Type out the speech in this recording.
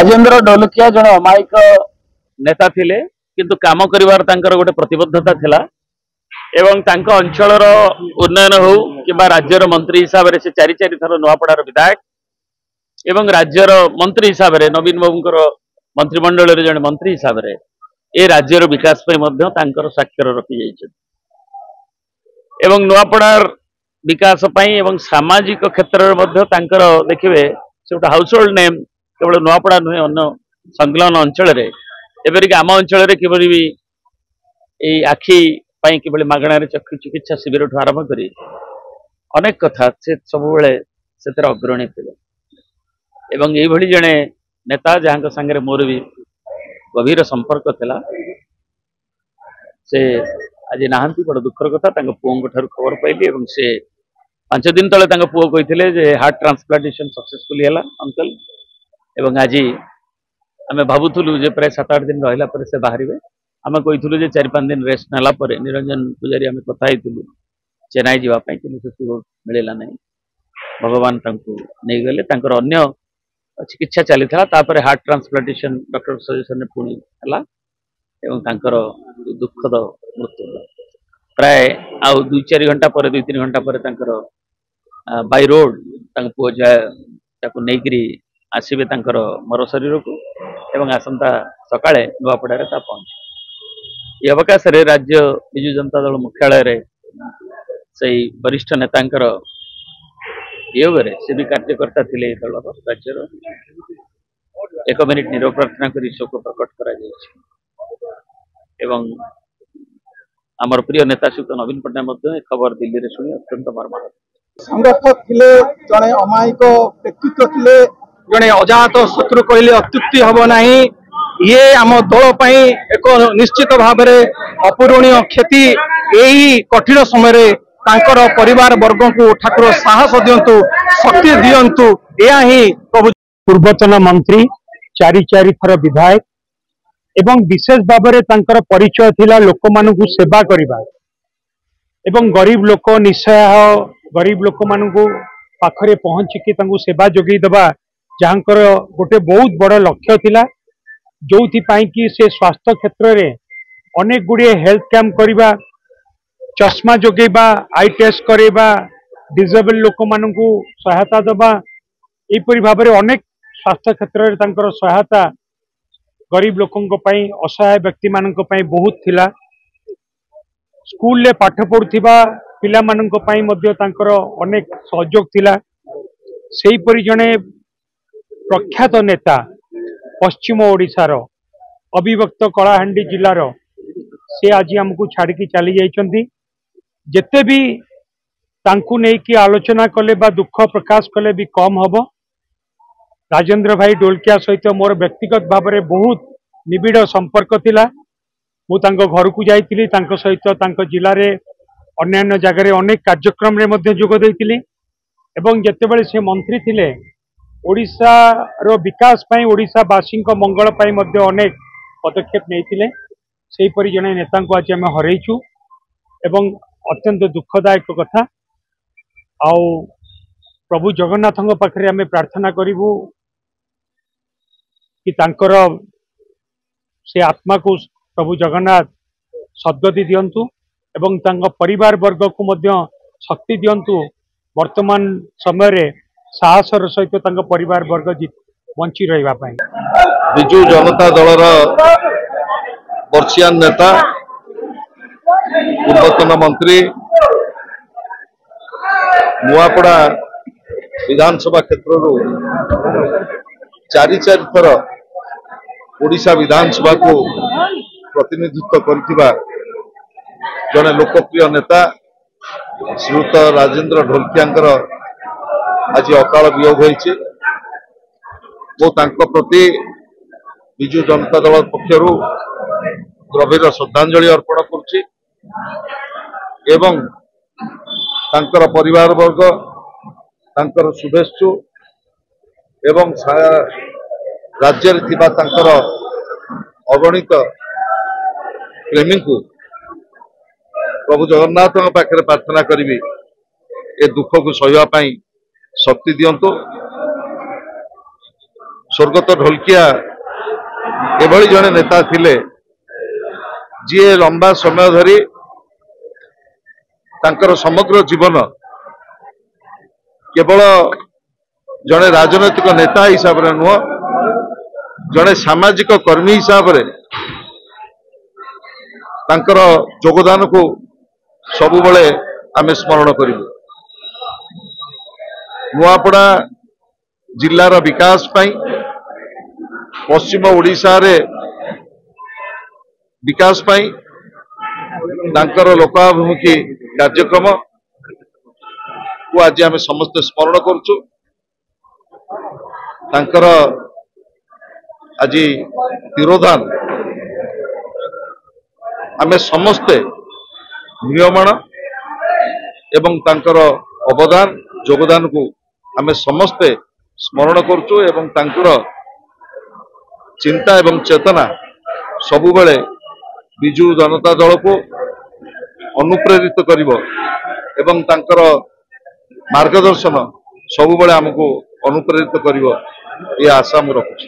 राजेंद्र ढोलकिया जन अमायिक नेता थिले किंतु काम करिवार तांकर गोटे प्रतिबद्धता थिला एवं तांको अंचलर उन्नयन हो कि राज्यर मंत्री हिसाब से चारि चारि थर नुआपड़ार विधायक एवं राज्यर मंत्री हिसाब से नवीन बाबूंकर मंत्रिमंडल जन मंत्री हिसाब से ए राज्यर विकास स्वाक्षर रखी जाइछन एवं नुआपड़ार विकास एवं सामाजिक क्षेत्र में देखिए से गोटे हाउस होल्ड नेम केवल नुआपड़ा नुहे अन्य संलग्न अंचल एपरिक आम अंचल किभली आखि किभली मागणार चक्षु चिकित्सा शिविर ठू आरंभ कर अनेक कथा से सब से अग्रणी थे एवं ये जड़े नेता जहाँ सांगे मोर भी गभीर संपर्क थिला से आज नहांती बड़ दुखर कथा पुओं ठार खबर पाइली और से 5 दिन तले पुओ कही हार्ट ट्रांसप्लांटेशन सक्सेसफुली है अंकल एवं आज आम भावुलु प्राय 7-8 दिन रहा से बाहर आम कही 4-5 दिन रेस्ट नाला निरंजन पूजारी आम कथा चेन्नई जावाई कि मिलला ना भगवान नहीं गले अन्य चिकित्सा चली हार्ट ट्रांसप्लांटेशन डॉक्टर सजेशन पुणी है दुखद मृत्यु प्राय आउ 2-4 घंटा पर 2-3 घंटा पर बाय रोड पुओ जाए नहीं आसबे मर शरीर को एवं आसंता सकाळे नुआपड़ा पहुंचे ये अवकाश राज्य विजु जनता दल मुख्यालय से वरिष्ठ नेता योग से भी कार्यकर्ता थे दल राज्यर 1 मिनिट निरव प्रार्थना कर शोक प्रकट कर आमर प्रिय नेता श्री नवीन पट्टनायक खबर दिल्ली में शुणी अत्यंत मर्माहत संगठक थे जड़े अमायिक व्यक्तित्व थे जड़े अजात शत्रु कहले अत्युक्ति हम ना ये आम दल एक निश्चित भाव में अपूरणीय क्षति यही कठिन समय परिवार वर्ग को ठाकुर साहस दिंतु शक्ति दिंतु या ही प्रभु पूर्वतन मंत्री 4 थर विधायक एवं विशेष भाव में परिचय थिला लोक मानू सेवा करबा एवं गरीब लोक निस्सहाय गरीब लोक मानू पाखरे पहुंचिकी सेवा जोगई देवा जहाँकर गोटे बहुत बड़ लक्ष्य थिला जो कि से स्वास्थ्य क्षेत्र में अनेक गुड़िए हेल्थ कैंप करवा चश्मा जोगेबा आई टेस्ट करवा डिजेबल लोक मानू सहायता देवा यहपरि भाव में अनेक स्वास्थ्य क्षेत्र में सहायता गरीब लोकों असहाय व्यक्ति मान बहुत थिला स्कूल ले पाठ पढ़ुथिबा पिला माननको पई मध्य तांकर अनेक सहयोग थिला सेही परि जने प्रख्यात नेता पश्चिम ओडिशार अविभक्त कलाहांडी जिलार से आज हमको छाड़ी चली जाइछंती जेते भी तांकु नै कि आलोचना कले बा दुख प्रकाश कले भी कम हबो राजेंद्र भाई ढोलकिया सहित मोर व्यक्तिगत भाव में बहुत निबिड़ संपर्क थिला मु तांको घर को जाइतिली तांको सहित तांको जिले में अन्य जगह अनेक कार्यक्रम रे मध्य जोग देइतिली एवं जेतेबेले से मंत्री थिले ओडिशा रो विकास पई ओडिशा वासी मंगल पई मध्य अनेक पदक्षेप नैतिले सेही परि जने नेता को आज आम हरइछु एवं अत्यंत दुखदायक कथा आउ प्रभु जगन्नाथ पाखे आम प्रार्थना करूँ कि तांकर से आत्मा को प्रभु जगन्नाथ सद्गति दियंतु एवं तांका परिवार वर्ग को मध्य शक्ति दियंतु वर्तमान समय रे साहसर सहित तांका परिवार वर्ग बंची रहिबा पई विजु जनता दलर वर्षियान नेता पूर्वतन मंत्री नुआपड़ा विधानसभा क्षेत्र 4 थर ओडिशा विधानसभा को प्रतिनिधित्व करथिबा जने लोकप्रिय नेता श्रीयुत राजेंद्र ढोलकिया आज अकाल वियोग होइछि वो तांको प्रति विजु जनता दल पक्षरु गभीर श्रद्धांजलि अर्पण करुछि एवं तांकर परिवार वर्ग तांकर शुभेच्छु एवं राज्य थिबा तांकर अगणित प्रेमी को प्रभु जगन्नाथ पाखे प्रार्थना करी ए दुख को सहवाई शक्ति दिंतु स्वर्गत ढोलकिया एभली जड़े नेता थिले जी लंबा समय धरी तांकर समग्र जीवन केवल जड़े राजनैतिक नेता हिसाब से नुह जड़े सामाजिक कर्मी हिसाब से तांकर योगदान को सबुबले आमे स्मरण करिबु। नुआपड़ा जिल्लार विकास पाई पश्चिम ओडिशा रे विकास पाई तांकर लोकाभिमुखी कार्यक्रम को आज आमे समस्त स्मरण करछु। तांकर आज तिरोधान आमे समस्ते नियमन एवं तांकर अवदान योगदान को आमे समस्ते स्मरण करछु एवं तांकर चिंता एवं चेतना सबुबले बिजु जनता दल को अनुप्रेरित करिवो एवं तांकर मार्गदर्शन सबुबले हमको अनुप्रेरित करिवो ये आशा मु रखुछि।